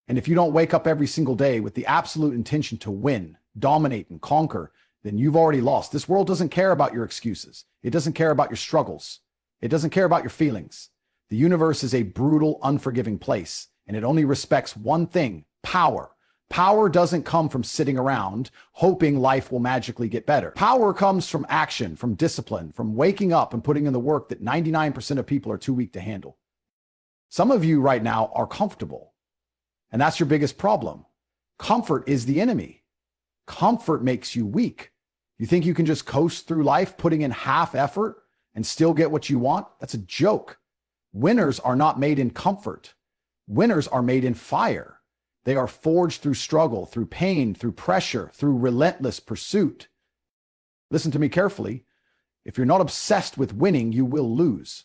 And if you don't wake up every single day with the absolute intention to win, dominate, and conquer, then you've already lost. This world doesn't care about your excuses. It doesn't care about your struggles. It doesn't care about your feelings. The universe is a brutal, unforgiving place, and it only respects one thing: power. Power doesn't come from sitting around hoping life will magically get better. Power comes from action, from discipline, from waking up and putting in the work that 99% of people are too weak to handle. Some of you right now are comfortable, and that's your biggest problem. Comfort is the enemy. Comfort makes you weak. You think you can just coast through life putting in half effort and still get what you want? That's a joke. Winners are not made in comfort. Winners are made in fire. They are forged through struggle, through pain, through pressure, through relentless pursuit. Listen to me carefully. If you're not obsessed with winning, you will lose.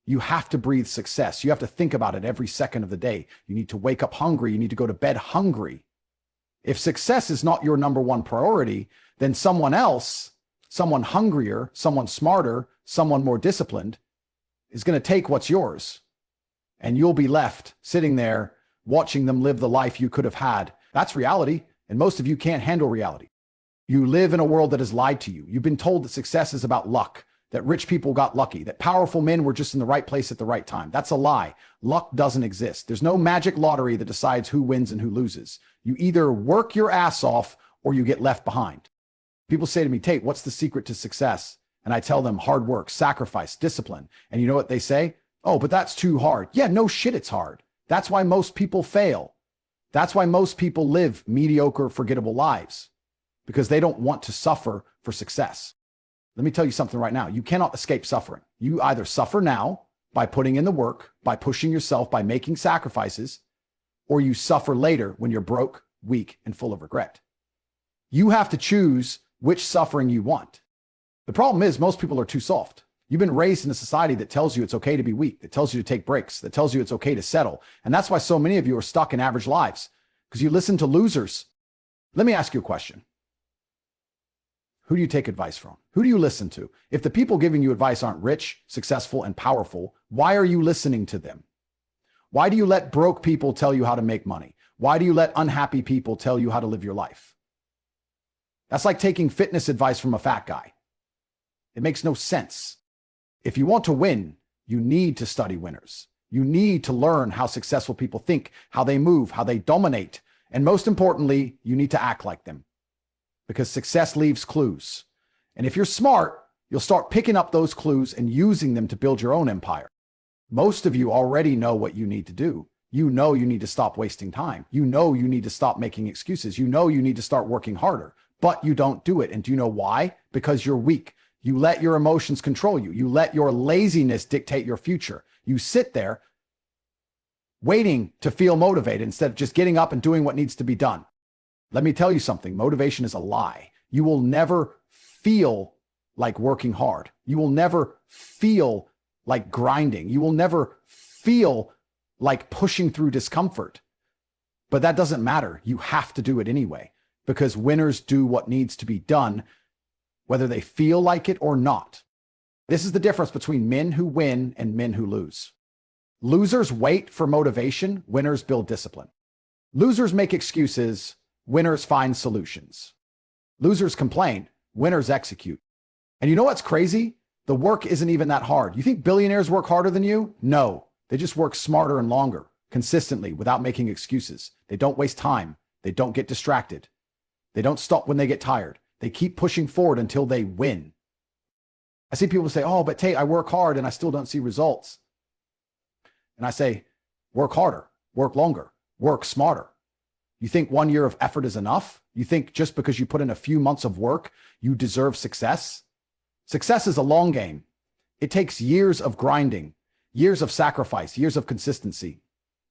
You have to breathe success. You have to think about it every second of the day. You need to wake up hungry. You need to go to bed hungry. If success is not your number one priority, then someone else, someone hungrier, someone smarter, someone more disciplined, is going to take what's yours. And you'll be left sitting there watching them live the life you could have had. That's reality, and most of you can't handle reality. You live in a world that has lied to you. You've been told that success is about luck, that rich people got lucky, that powerful men were just in the right place at the right time. That's a lie. Luck doesn't exist. There's no magic lottery that decides who wins and who loses. You either work your ass off or you get left behind. People say to me, Tate, what's the secret to success? And I tell them hard work, sacrifice, discipline. And you know what they say? Oh, but that's too hard. Yeah, no shit, it's hard. That's why most people fail. That's why most people live mediocre, forgettable lives, because they don't want to suffer for success. Let me tell you something right now. You cannot escape suffering. You either suffer now by putting in the work, by pushing yourself, by making sacrifices, or you suffer later when you're broke, weak, and full of regret. You have to choose which suffering you want. The problem is most people are too soft. You've been raised in a society that tells you it's okay to be weak, that tells you to take breaks, that tells you it's okay to settle. And that's why so many of you are stuck in average lives, because you listen to losers. Let me ask you a question. Who do you take advice from? Who do you listen to? If the people giving you advice aren't rich, successful, and powerful, why are you listening to them? Why do you let broke people tell you how to make money? Why do you let unhappy people tell you how to live your life? That's like taking fitness advice from a fat guy. It makes no sense. If you want to win, you need to study winners. You need to learn how successful people think, how they move, how they dominate. And most importantly, you need to act like them, because success leaves clues. And if you're smart, you'll start picking up those clues and using them to build your own empire. Most of you already know what you need to do. You know you need to stop wasting time. You know you need to stop making excuses. You know you need to start working harder, but you don't do it. And do you know why? Because you're weak. You let your emotions control you. You let your laziness dictate your future. You sit there waiting to feel motivated instead of just getting up and doing what needs to be done. Let me tell you something. Motivation is a lie. You will never feel like working hard. You will never feel like grinding. You will never feel like pushing through discomfort. But that doesn't matter. You have to do it anyway, because winners do what needs to be done, whether they feel like it or not. This is the difference between men who win and men who lose. Losers wait for motivation. Winners build discipline. Losers make excuses. Winners find solutions. Losers complain. Winners execute. And you know what's crazy? The work isn't even that hard. You think billionaires work harder than you? No. They just work smarter and longer, consistently, without making excuses. They don't waste time. They don't get distracted. They don't stop when they get tired. They keep pushing forward until they win. I see people say, oh, but Tate, I work hard and I still don't see results. And I say, work harder, work longer, work smarter. You think 1 year of effort is enough? You think just because you put in a few months of work, you deserve success? Success is a long game. It takes years of grinding, years of sacrifice, years of consistency.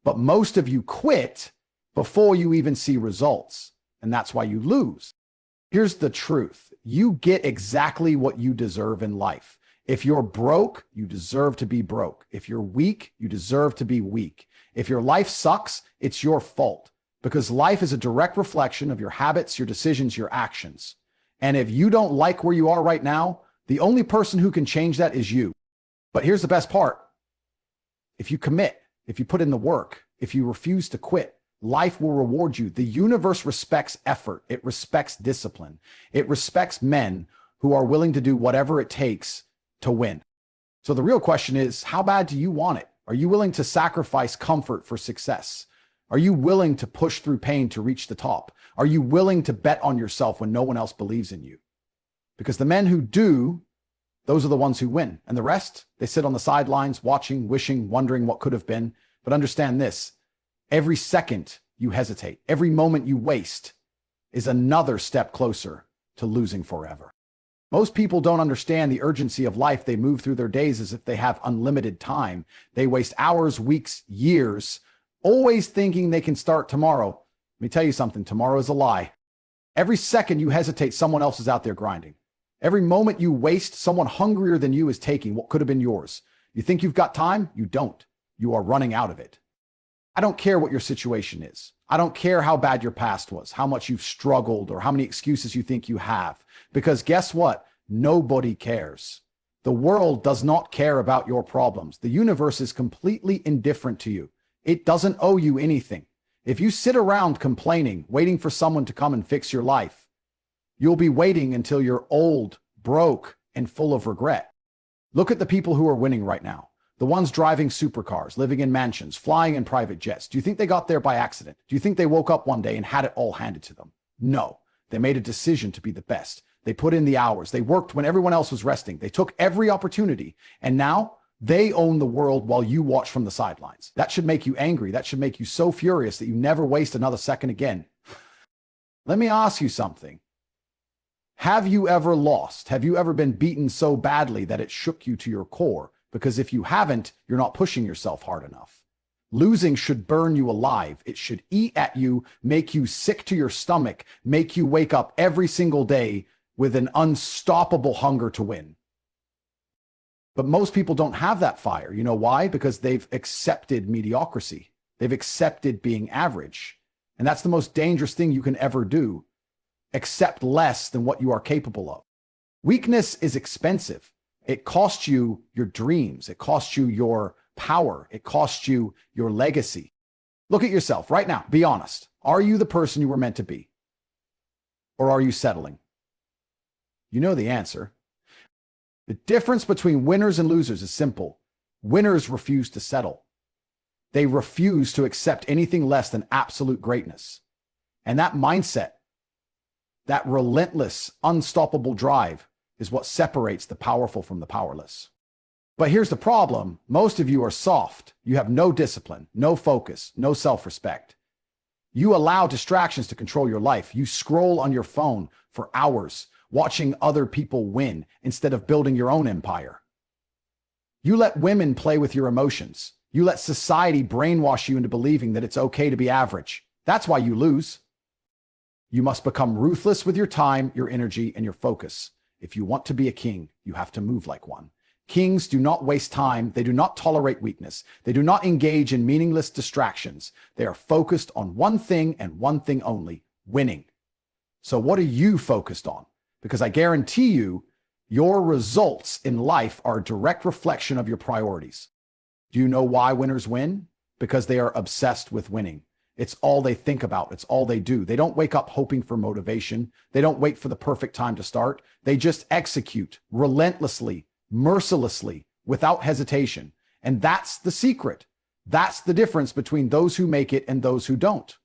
But most of you quit before you even see results. And that's why you lose. Here's the truth. You get exactly what you deserve in life. If you're broke, you deserve to be broke. If you're weak, you deserve to be weak. If your life sucks, it's your fault, because life is a direct reflection of your habits, your decisions, your actions. And if you don't like where you are right now, the only person who can change that is you. But here's the best part. If you commit, if you put in the work, if you refuse to quit, Life will reward you. The universe respects effort. It respects discipline. It respects men who are willing to do whatever it takes to win. So the real question is, how bad do you want it? Are you willing to sacrifice comfort for success? Are you willing to push through pain to reach the top? Are you willing to bet on yourself when no one else believes in you? Because the men who do, those are the ones who win. And the rest, they sit on the sidelines, watching, wishing, wondering what could have been. But understand this, every second you hesitate, every moment you waste is another step closer to losing forever. Most people don't understand the urgency of life. They move through their days as if they have unlimited time. They waste hours, weeks, years, always thinking they can start tomorrow. Let me tell you something, tomorrow is a lie. Every second you hesitate, someone else is out there grinding. Every moment you waste, someone hungrier than you is taking what could have been yours. You think you've got time? You don't. You are running out of it. I don't care what your situation is. I don't care how bad your past was, how much you've struggled, or how many excuses you think you have. Because guess what? Nobody cares. The world does not care about your problems. The universe is completely indifferent to you. It doesn't owe you anything. If you sit around complaining, waiting for someone to come and fix your life, you'll be waiting until you're old, broke, and full of regret. Look at the people who are winning right now. The ones driving supercars, living in mansions, flying in private jets. Do you think they got there by accident? Do you think they woke up one day and had it all handed to them? No. They made a decision to be the best. They put in the hours. They worked when everyone else was resting. They took every opportunity. And now they own the world while you watch from the sidelines. That should make you angry. That should make you so furious that you never waste another second again. Let me ask you something. Have you ever lost? Have you ever been beaten so badly that it shook you to your core? Because if you haven't, you're not pushing yourself hard enough. Losing should burn you alive. It should eat at you, make you sick to your stomach, make you wake up every single day with an unstoppable hunger to win. But most people don't have that fire. You know why? Because they've accepted mediocrity. They've accepted being average. And that's the most dangerous thing you can ever do. Accept less than what you are capable of. Weakness is expensive. It costs you your dreams. It costs you your power. It costs you your legacy. Look at yourself right now. Be honest. Are you the person you were meant to be? Or are you settling? You know the answer. The difference between winners and losers is simple. Winners refuse to settle. They refuse to accept anything less than absolute greatness. And that mindset, that relentless, unstoppable drive, is what separates the powerful from the powerless. But here's the problem. Most of you are soft. You have no discipline, no focus, no self-respect. You allow distractions to control your life. You scroll on your phone for hours, watching other people win instead of building your own empire. You let women play with your emotions. You let society brainwash you into believing that it's okay to be average. That's why you lose. You must become ruthless with your time, your energy, and your focus. If you want to be a king, you have to move like one. Kings do not waste time. They do not tolerate weakness. They do not engage in meaningless distractions. They are focused on one thing and one thing only, winning. So what are you focused on? Because I guarantee you, your results in life are a direct reflection of your priorities. Do you know why winners win? Because they are obsessed with winning. It's all they think about. It's all they do. They don't wake up hoping for motivation. They don't wait for the perfect time to start. They just execute relentlessly, mercilessly, without hesitation. And that's the secret. That's the difference between those who make it and those who don't.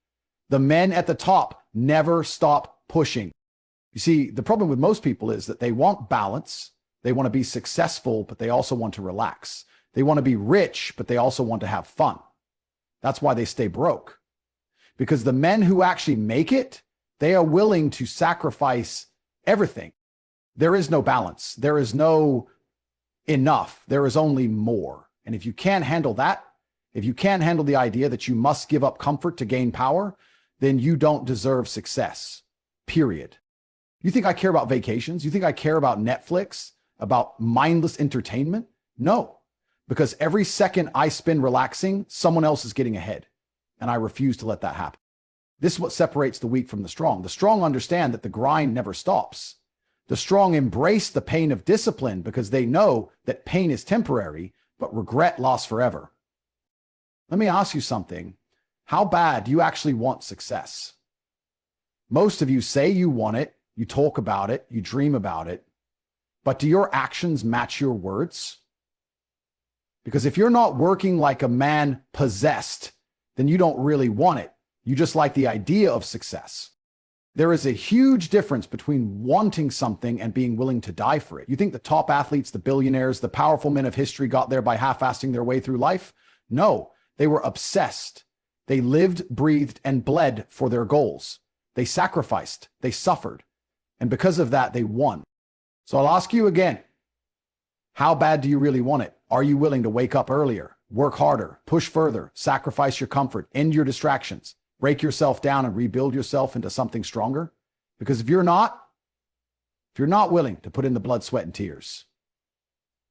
The men at the top never stop pushing. You see, the problem with most people is that they want balance. They want to be successful, but they also want to relax. They want to be rich, but they also want to have fun. That's why they stay broke. Because the men who actually make it, they are willing to sacrifice everything. There is no balance. There is no enough. There is only more. And if you can't handle that, if you can't handle the idea that you must give up comfort to gain power, then you don't deserve success. Period. You think I care about vacations? You think I care about Netflix? About mindless entertainment? No. Because every second I spend relaxing, someone else is getting ahead. And I refuse to let that happen. This is what separates the weak from the strong. The strong understand that the grind never stops. The strong embrace the pain of discipline because they know that pain is temporary, but regret lasts forever. Let me ask you something. How bad do you actually want success? Most of you say you want it, you talk about it, you dream about it, but do your actions match your words? Because if you're not working like a man possessed, then you don't really want it. You just like the idea of success. There is a huge difference between wanting something and being willing to die for it. You think the top athletes, the billionaires, the powerful men of history got there by half-assing their way through life? No, they were obsessed. They lived, breathed, and bled for their goals. They sacrificed, they suffered, and because of that, they won. So I'll ask you again, how bad do you really want it? Are you willing to wake up earlier, work harder, push further, sacrifice your comfort, end your distractions, break yourself down and rebuild yourself into something stronger? Because if you're not willing to put in the blood, sweat, and tears,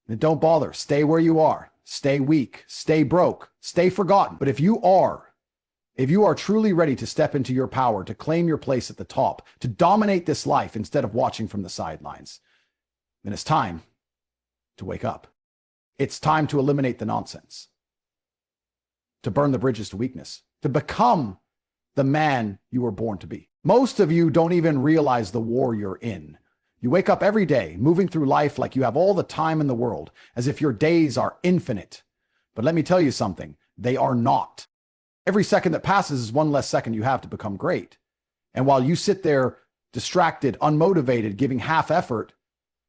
then don't bother. Stay where you are. Stay weak, stay broke, stay forgotten. But if you are truly ready to step into your power, to claim your place at the top, to dominate this life instead of watching from the sidelines, then it's time to wake up. It's time to eliminate the nonsense, to burn the bridges to weakness, to become the man you were born to be. Most of you don't even realize the war you're in. You wake up every day, moving through life like you have all the time in the world, as if your days are infinite. But let me tell you something, they are not. Every second that passes is one less second you have to become great. And while you sit there distracted, unmotivated, giving half effort,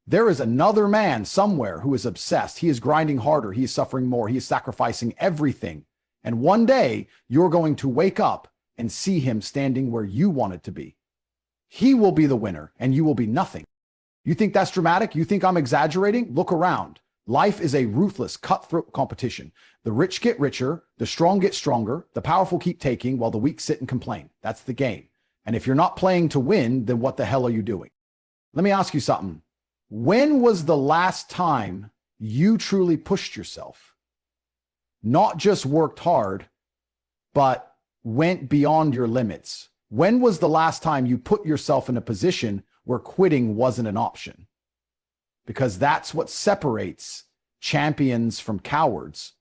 there is another man somewhere who is obsessed. He is grinding harder. He is suffering more. He is sacrificing everything. And one day you're going to wake up and see him standing where you wanted to be. He will be the winner and you will be nothing. You think that's dramatic? You think I'm exaggerating? Look around. Life is a ruthless, cutthroat competition. The rich get richer, the strong get stronger, the powerful keep taking while the weak sit and complain. That's the game. And if you're not playing to win, then what the hell are you doing? Let me ask you something. When was the last time you truly pushed yourself? Not just worked hard, but went beyond your limits. When was the last time you put yourself in a position where quitting wasn't an option? Because that's what separates champions from cowards.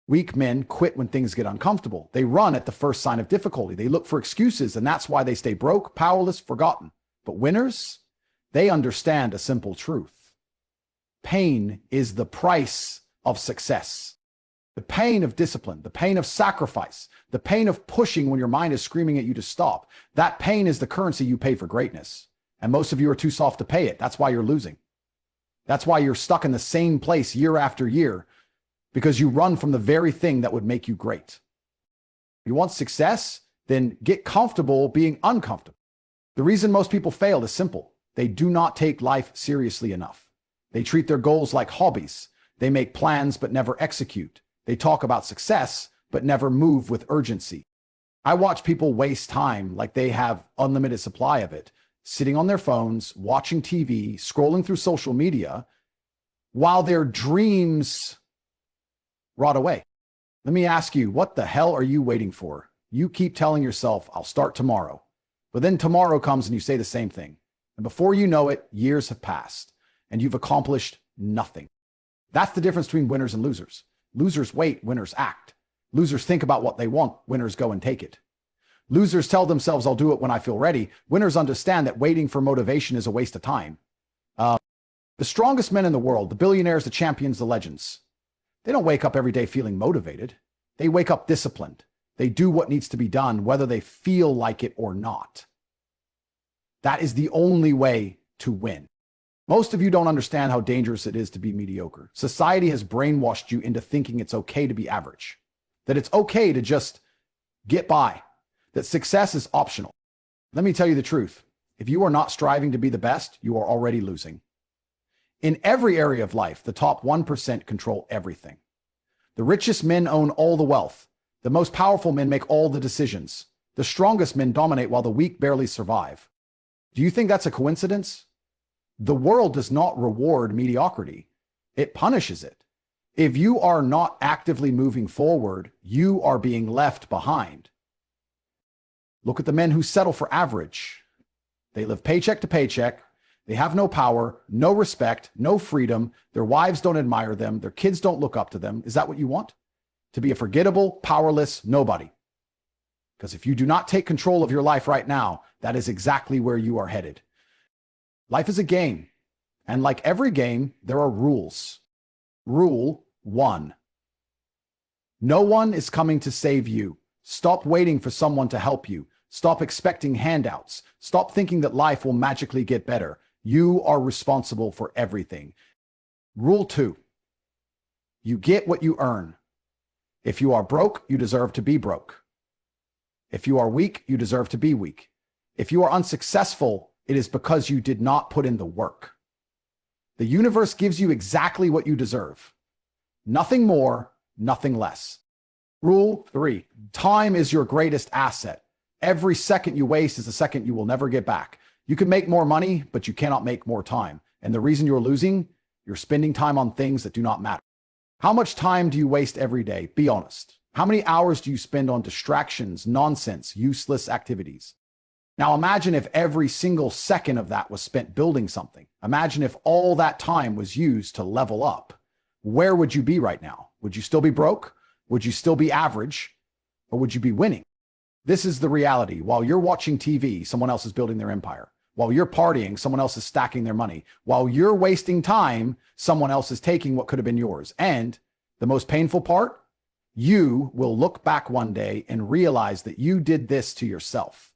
Weak men quit when things get uncomfortable. They run at the first sign of difficulty. They look for excuses, and that's why they stay broke, powerless, forgotten. But winners, they understand a simple truth. Pain is the price of success. The pain of discipline, the pain of sacrifice, the pain of pushing when your mind is screaming at you to stop. That pain is the currency you pay for greatness. And most of you are too soft to pay it. That's why you're losing. That's why you're stuck in the same place year after year, because you run from the very thing that would make you great. You want success? Then get comfortable being uncomfortable. The reason most people fail is simple. They do not take life seriously enough. They treat their goals like hobbies. They make plans but never execute. They talk about success but never move with urgency. I watch people waste time like they have unlimited supply of it, sitting on their phones, watching TV, scrolling through social media, while their dreams rot away. Let me ask you, what the hell are you waiting for? You keep telling yourself, I'll start tomorrow. But then tomorrow comes and you say the same thing. And before you know it, years have passed and you've accomplished nothing. That's the difference between winners and losers. Losers wait, winners act. Losers think about what they want, winners go and take it. Losers tell themselves, I'll do it when I feel ready. Winners understand that waiting for motivation is a waste of time. The strongest men in the world, the billionaires, the champions, the legends, they don't wake up every day feeling motivated. They wake up disciplined. They do what needs to be done, whether they feel like it or not. That is the only way to win. Most of you don't understand how dangerous it is to be mediocre. Society has brainwashed you into thinking it's okay to be average, that it's okay to just get by, that success is optional. Let me tell you the truth. If you are not striving to be the best, you are already losing. In every area of life, the top 1% control everything. The richest men own all the wealth. The most powerful men make all the decisions. The strongest men dominate while the weak barely survive. Do you think that's a coincidence? The world does not reward mediocrity. It punishes it. If you are not actively moving forward, you are being left behind. Look at the men who settle for average. They live paycheck to paycheck. They have no power, no respect, no freedom. Their wives don't admire them. Their kids don't look up to them. Is that what you want? To be a forgettable, powerless nobody. Because if you do not take control of your life right now, that is exactly where you are headed. Life is a game. And like every game, there are rules. Rule 1. No one is coming to save you. Stop waiting for someone to help you. Stop expecting handouts. Stop thinking that life will magically get better. You are responsible for everything. Rule 2. You get what you earn. If you are broke, you deserve to be broke. If you are weak, you deserve to be weak. If you are unsuccessful, it is because you did not put in the work. The universe gives you exactly what you deserve. Nothing more, nothing less. Rule 3. Time is your greatest asset. Every second you waste is a second you will never get back. You can make more money, but you cannot make more time. And the reason you're losing, you're spending time on things that do not matter. How much time do you waste every day? Be honest. How many hours do you spend on distractions, nonsense, useless activities? Now imagine if every single second of that was spent building something. Imagine if all that time was used to level up. Where would you be right now? Would you still be broke? Would you still be average? Or would you be winning? This is the reality. While you're watching TV, someone else is building their empire. While you're partying, someone else is stacking their money. While you're wasting time, someone else is taking what could have been yours. And the most painful part, you will look back one day and realize that you did this to yourself.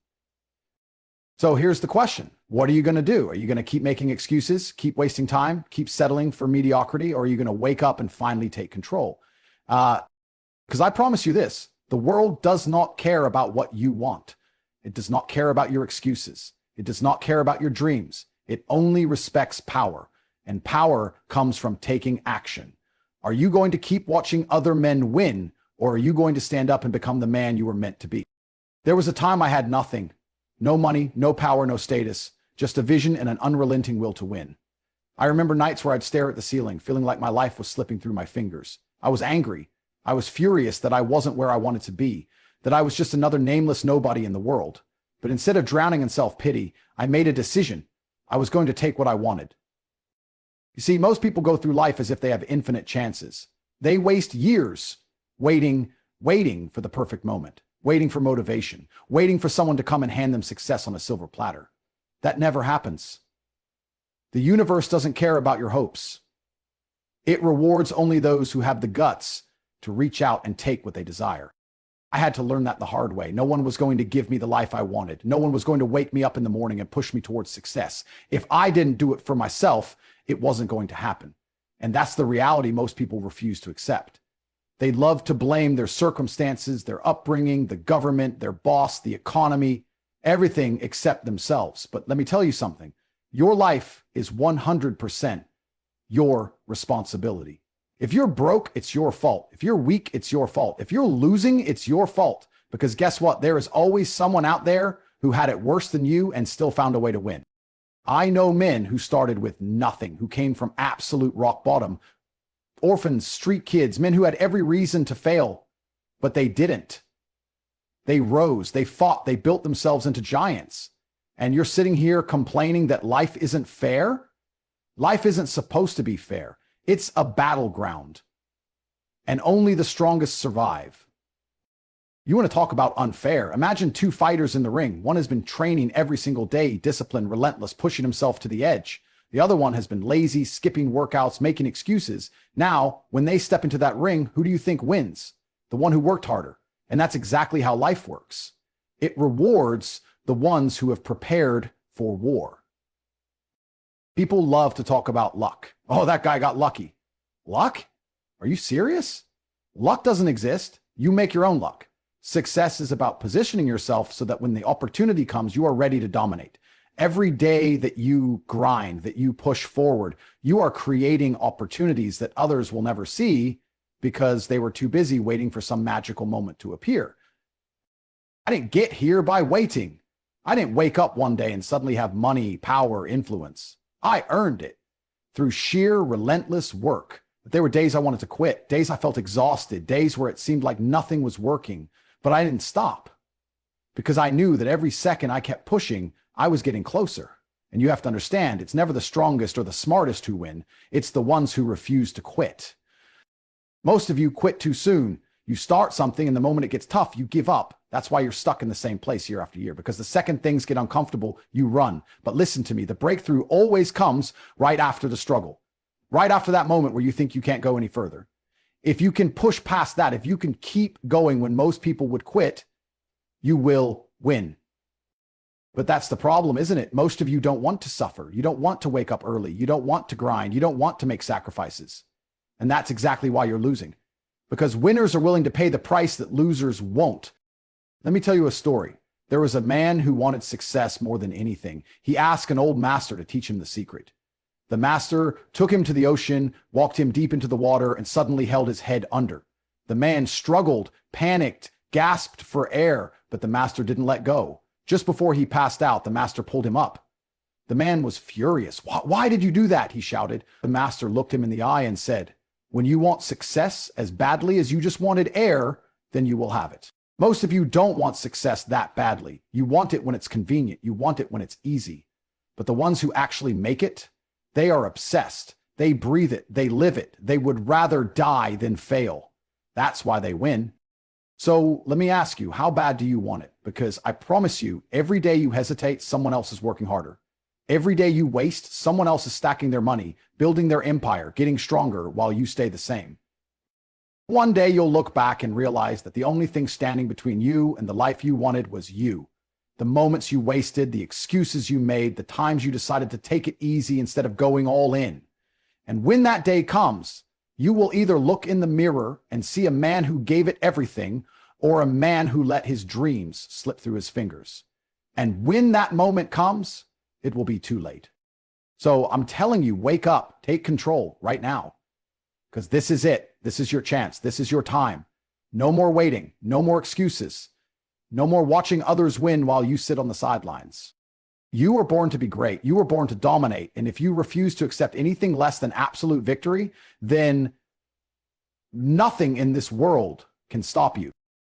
So here's the question. What are you going to do? Are you going to keep making excuses, keep wasting time, keep settling for mediocrity, or are you going to wake up and finally take control? Because I promise you this, the world does not care about what you want. It does not care about your excuses. It does not care about your dreams. It only respects power, and power comes from taking action. Are you going to keep watching other men win, or are you going to stand up and become the man you were meant to be? There was a time I had nothing. No money, no power, no status, just a vision and an unrelenting will to win. I remember nights where I'd stare at the ceiling, feeling like my life was slipping through my fingers. I was angry. I was furious that I wasn't where I wanted to be, that I was just another nameless nobody in the world. But instead of drowning in self-pity, I made a decision. I was going to take what I wanted. You see, most people go through life as if they have infinite chances. They waste years waiting for the perfect moment, waiting for motivation, waiting for someone to come and hand them success on a silver platter. That never happens. The universe doesn't care about your hopes. It rewards only those who have the guts to reach out and take what they desire. I had to learn that the hard way. No one was going to give me the life I wanted. No one was going to wake me up in the morning and push me towards success. If I didn't do it for myself, it wasn't going to happen. And that's the reality most people refuse to accept. They love to blame their circumstances, their upbringing, the government, their boss, the economy, everything except themselves. But let me tell you something. Your life is 100% your responsibility. If you're broke, it's your fault. If you're weak, it's your fault. If you're losing, it's your fault. Because guess what? There is always someone out there who had it worse than you and still found a way to win. I know men who started with nothing, who came from absolute rock bottom, orphans, street kids, men who had every reason to fail, but they didn't. They rose, they fought, they built themselves into giants. And you're sitting here complaining that life isn't fair? Life isn't supposed to be fair. It's a battleground. And only the strongest survive. You want to talk about unfair? Imagine two fighters in the ring. One has been training every single day, disciplined, relentless, pushing himself to the edge. The other one has been lazy, skipping workouts, making excuses. Now, when they step into that ring, who do you think wins? The one who worked harder. And that's exactly how life works. It rewards the ones who have prepared for war. People love to talk about luck. Oh, that guy got lucky. Luck? Are you serious? Luck doesn't exist. You make your own luck. Success is about positioning yourself so that when the opportunity comes, you are ready to dominate. Every day that you grind, that you push forward, you are creating opportunities that others will never see because they were too busy waiting for some magical moment to appear. I didn't get here by waiting. I didn't wake up one day and suddenly have money, power, influence. I earned it through sheer relentless work. But there were days I wanted to quit, days I felt exhausted, days where it seemed like nothing was working, but I didn't stop because I knew that every second I kept pushing, I was getting closer. And you have to understand, it's never the strongest or the smartest who win. It's the ones who refuse to quit. Most of you quit too soon. You start something and the moment it gets tough, you give up. That's why you're stuck in the same place year after year, because the second things get uncomfortable, you run. But listen to me, the breakthrough always comes right after the struggle, right after that moment where you think you can't go any further. If you can push past that, if you can keep going when most people would quit, you will win. But that's the problem, isn't it? Most of you don't want to suffer. You don't want to wake up early. You don't want to grind. You don't want to make sacrifices. And that's exactly why you're losing. Because winners are willing to pay the price that losers won't. Let me tell you a story. There was a man who wanted success more than anything. He asked an old master to teach him the secret. The master took him to the ocean, walked him deep into the water, and suddenly held his head under. The man struggled, panicked, gasped for air, but the master didn't let go. Just before he passed out, the master pulled him up. The man was furious. Why did you do that? He shouted. The master looked him in the eye and said, when you want success as badly as you just wanted air, then you will have it. Most of you don't want success that badly. You want it when it's convenient. You want it when it's easy. But the ones who actually make it, they are obsessed. They breathe it. They live it. They would rather die than fail. That's why they win. So let me ask you, how bad do you want it? Because I promise you, every day you hesitate, someone else is working harder. Every day you waste, someone else is stacking their money, building their empire, getting stronger while you stay the same. One day you'll look back and realize that the only thing standing between you and the life you wanted was you. The moments you wasted, the excuses you made, the times you decided to take it easy instead of going all in. And when that day comes, you will either look in the mirror and see a man who gave it everything or a man who let his dreams slip through his fingers. And when that moment comes, it will be too late. So I'm telling you, wake up, take control right now, because this is it. This is your chance. This is your time. No more waiting. No more excuses. No more watching others win while you sit on the sidelines. You were born to be great. You were born to dominate. And if you refuse to accept anything less than absolute victory, then nothing in this world can stop you.